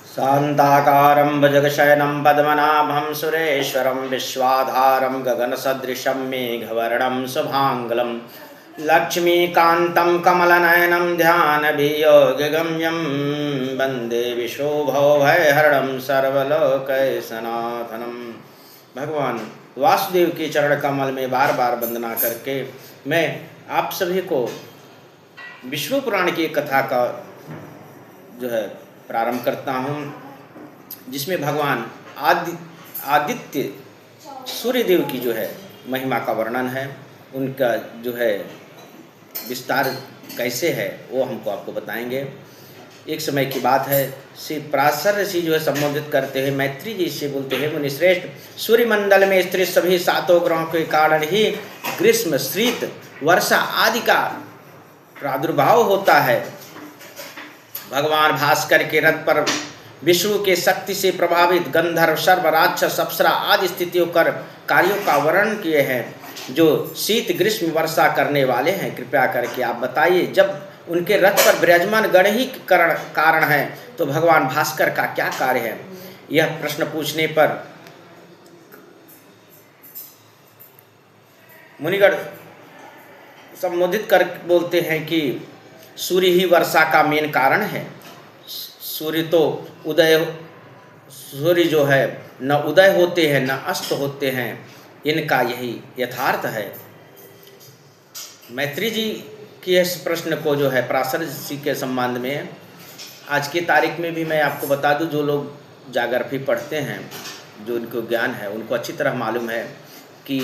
शान्ताकारं भुजगशयनं पद्मनाभं सुरेश्वरं विश्वाधारं गगनसदृशं मेघवर्णं शुभाङ्गं लक्ष्मीकान्तं कमलनयनं ध्यानवियोगगम्यं वन्दे विशोभयहरणं सर्वलोकैकनाथनं। भगवान वासुदेव के चरण कमल में बार बार वंदना करके मैं आप सभी को विष्णु पुराण की कथा का जो है प्रारंभ करता हूँ, जिसमें भगवान आदित्य सूर्यदेव की जो है महिमा का वर्णन है। उनका जो है विस्तार कैसे है वो हमको आपको बताएंगे। एक समय की बात है, श्री पराशर ऋषि जो है संबोधित करते हैं मैत्री जी से बोलते हैं, मुनि श्रेष्ठ, सूर्यमंडल में स्थित सभी सातों ग्रहों के कारण ही ग्रीष्म, शीत, वर्षा आदि का प्रादुर्भाव होता है। भगवान भास्कर के रथ पर विष्णु के शक्ति से प्रभावित गंधर्व, सर्व, राक्षस, अप्सरा आदि स्थितियों कर कार्यों का वर्णन किए हैं, जो शीत, ग्रीष्म, वर्षा करने वाले हैं। कृपया करके आप बताइए, जब उनके रथ पर विराजमान गण ही कारण है तो भगवान भास्कर का क्या कार्य है? यह प्रश्न पूछने पर मुनिगण संबोधित कर बोलते हैं कि सूर्य ही वर्षा का मेन कारण है। सूर्य जो है न उदय होते हैं न अस्त होते हैं, इनका यही यथार्थ है। मैत्री जी के इस प्रश्न को जो है पराशर ऋषि के संबंध में आज की तारीख में भी मैं आपको बता दूं, जो लोग जागरफी पढ़ते हैं, जो उनको ज्ञान है, उनको अच्छी तरह मालूम है कि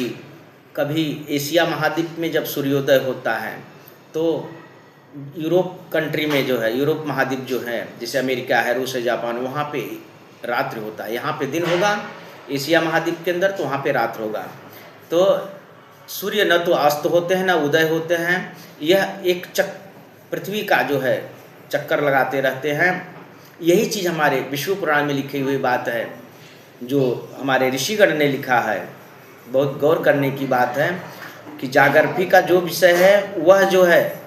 कभी एशिया महाद्वीप में जब सूर्योदय होता है तो यूरोप कंट्री में जो है, यूरोप महाद्वीप जो है, जैसे अमेरिका है, रूस है, जापान, वहाँ पे रात्रि होता है। यहाँ पे दिन होगा एशिया महाद्वीप के अंदर, तो वहाँ पे रात्र होगा। तो सूर्य न तो अस्त होते हैं न उदय होते हैं, यह एक पृथ्वी का जो है चक्कर लगाते रहते हैं। यही चीज़ हमारे विष्णु पुराण में लिखी हुई बात है, जो हमारे ऋषिगण ने लिखा है। बहुत गौर करने की बात है कि जागरफी का जो विषय है वह जो है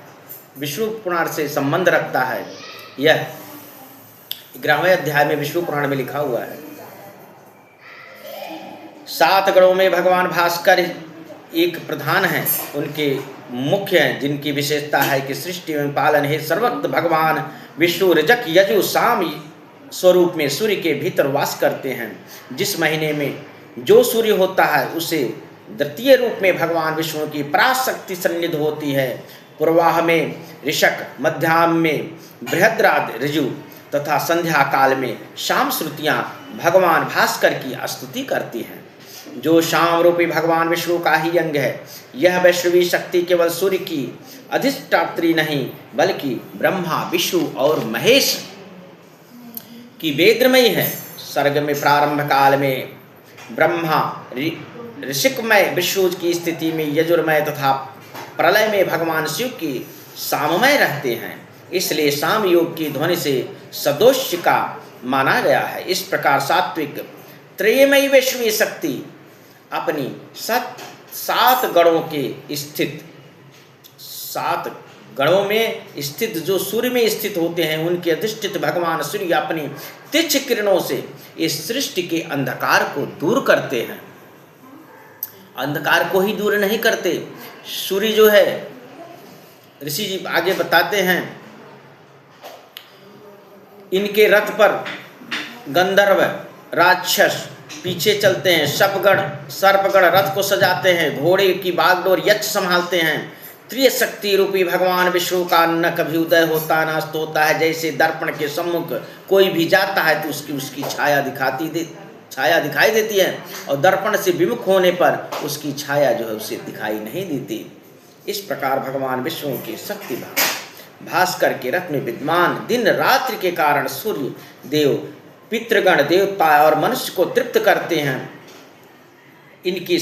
विष्णु पुराण से संबंध रखता है। यह 11वें अध्याय में विष्णु पुराण में लिखा हुआ है। 7 गणों में भगवान भास्कर एक प्रधान हैं, उनके मुख्य हैं, जिनकी विशेषता है कि सृष्टि एवं पालन है सर्वत्र भगवान विष्णु रजक यजु साम स्वरूप में सूर्य के भीतर वास करते हैं। जिस महीने में जो सूर्य होता है उसे द्वितीय रूप में भगवान विष्णु की पराशक्ति सन्निध होती है। पूर्वाह में ऋषक, मध्याह्न में बृहद्राद ऋजु तथा संध्या काल में शाम श्रुतियाँ भगवान भास्कर की स्तुति करती हैं। जो शाम रूपी भगवान विष्णु का ही अंग है, यह वैष्णवी शक्ति केवल सूर्य की अधिष्ठात्री नहीं बल्कि ब्रह्मा, विष्णु और महेश की वेदमयी है। सर्ग में प्रारंभ काल में ब्रह्मा ऋषिकमय विष्णु की स्थिति में यजुर्मय तथा प्रलय में भगवान शिव की साममय रहते हैं, इसलिए साम योग की ध्वनि से सदोष का माना गया है। इस प्रकार सात्विक त्रयमयी वैष्णवी शक्ति अपनी 7 गणों के स्थित 7 गणों में स्थित जो सूर्य में स्थित होते हैं, उनके अधिष्ठित भगवान सूर्य अपनी तीक्ष्ण किरणों से इस सृष्टि के अंधकार को दूर करते हैं। अंधकार को ही दूर नहीं करते, सूर्य जो है, ऋषि जी आगे बताते हैं, इनके रथ पर गंधर्व, राक्षस पीछे चलते हैं, सर्पगण रथ को सजाते हैं, घोड़े की बागडोर यक्ष संभालते हैं। त्रिशक्ति रूपी भगवान विष्णु का न कभी उदय होता न अस्त होता है। जैसे दर्पण के सम्मुख कोई भी जाता है तो उसकी छाया दिखाई देती है, और दर्पण से विमुख होने पर उसकी छाया जो है उसे दिखाई नहीं देती। इस प्रकार भगवान विष्णु की शक्ति भास्कर के रथ में विद्यमान दिन रात्रि के कारण सूर्य देव, पितृगण, देवता और मनुष्य को तृप्त करते हैं। इनकी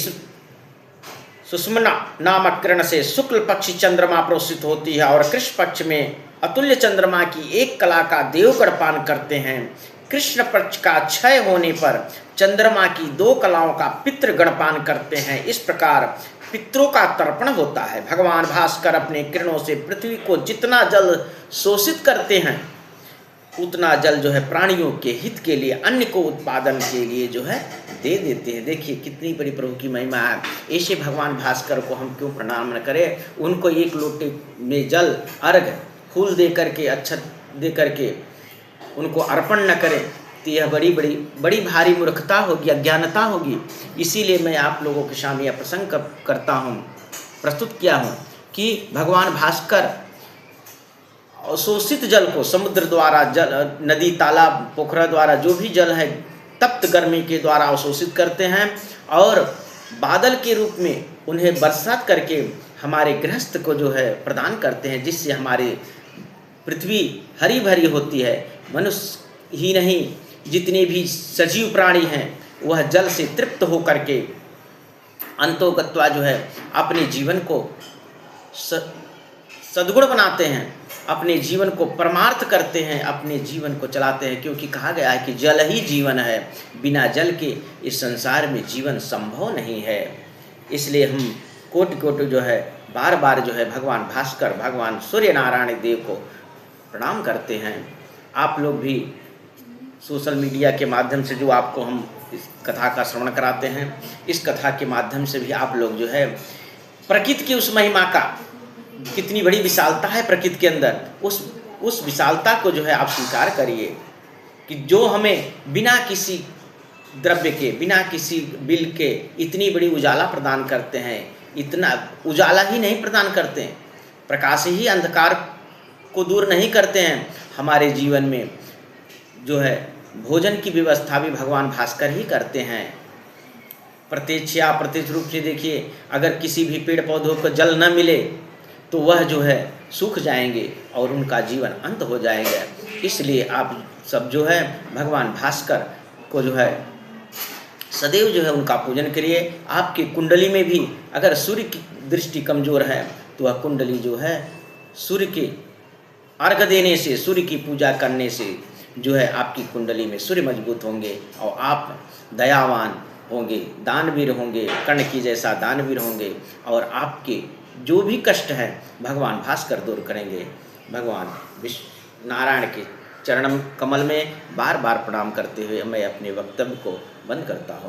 सुषुम्ना नामक किरण से शुक्ल पक्षी चंद्रमा प्रोषित होती है, और कृष्ण पक्ष में अतुल्य चंद्रमा की एक कला का देवगण पान करते हैं। कृष्ण पक्ष का क्षय होने पर चंद्रमा की 2 कलाओं का पितृगण पान करते हैं। इस प्रकार पितरों का तर्पण होता है। भगवान भास्कर अपने किरणों से पृथ्वी को जितना जल शोषित करते हैं, उतना जल जो है प्राणियों के हित के लिए, अन्न को उत्पादन के लिए जो है दे देते हैं। देखिए कितनी बड़ी प्रभु की महिमा है। ऐसे भगवान भास्कर को हम क्यों प्रणाम न करें। उनको एक लोटे में जल अर्घ फूल दे करके, अच्छत दे करके उनको अर्पण न करें तो यह बड़ी भारी मूर्खता होगी, अज्ञानता होगी। इसीलिए मैं आप लोगों के सामने यह प्रसंग करता हूँ, प्रस्तुत किया हूँ कि भगवान भास्कर अवशोषित जल को समुद्र द्वारा, जल नदी तालाब पोखरा द्वारा जो भी जल है तप्त गर्मी के द्वारा अवशोषित करते हैं और बादल के रूप में उन्हें बरसात करके हमारे गृहस्थ को जो है प्रदान करते हैं, जिससे हमारी पृथ्वी हरी भरी होती है। मनुष्य ही नहीं, जितने भी सजीव प्राणी हैं वह जल से तृप्त होकर के अंतोगत्वा जो है अपने जीवन को सद्गुण बनाते हैं, अपने जीवन को परमार्थ करते हैं, अपने जीवन को चलाते हैं। क्योंकि कहा गया है कि जल ही जीवन है, बिना जल के इस संसार में जीवन संभव नहीं है। इसलिए हम कोटि कोटि जो है बार बार जो है भगवान भास्कर, भगवान सूर्य नारायण देव को प्रणाम करते हैं। आप लोग भी सोशल मीडिया के माध्यम से जो आपको हम इस कथा का श्रवण कराते हैं, इस कथा के माध्यम से भी आप लोग जो है प्रकृति की उस महिमा का, कितनी बड़ी विशालता है प्रकृति के अंदर, उस विशालता को जो है आप स्वीकार करिए कि जो हमें बिना किसी द्रव्य के, बिना किसी बिल के इतनी बड़ी उजाला प्रदान करते हैं। इतना उजाला ही नहीं प्रदान करते हैं, प्रकाश ही अंधकार को दूर नहीं करते हैं। हमारे जीवन में जो है भोजन की व्यवस्था भी भगवान भास्कर ही करते हैं। प्रत्यक्ष रूप से देखिए, अगर किसी भी पेड़ पौधों को जल न मिले तो वह जो है सूख जाएंगे और उनका जीवन अंत हो जाएगा। इसलिए आप सब जो है भगवान भास्कर को जो है सदैव जो है उनका पूजन करिए। आपकी कुंडली में भी अगर सूर्य की दृष्टि कमज़ोर है तो वह कुंडली जो है सूर्य के अर्घ देने से, सूर्य की पूजा करने से जो है आपकी कुंडली में सूर्य मजबूत होंगे और आप दयावान होंगे, दानवीर होंगे, कर्ण की जैसा दानवीर होंगे और आपके जो भी कष्ट है भगवान भास्कर दूर करेंगे। भगवान विष्णु नारायण के चरण कमल में बार बार प्रणाम करते हुए मैं अपने वक्तव्य को बंद करता हूँ।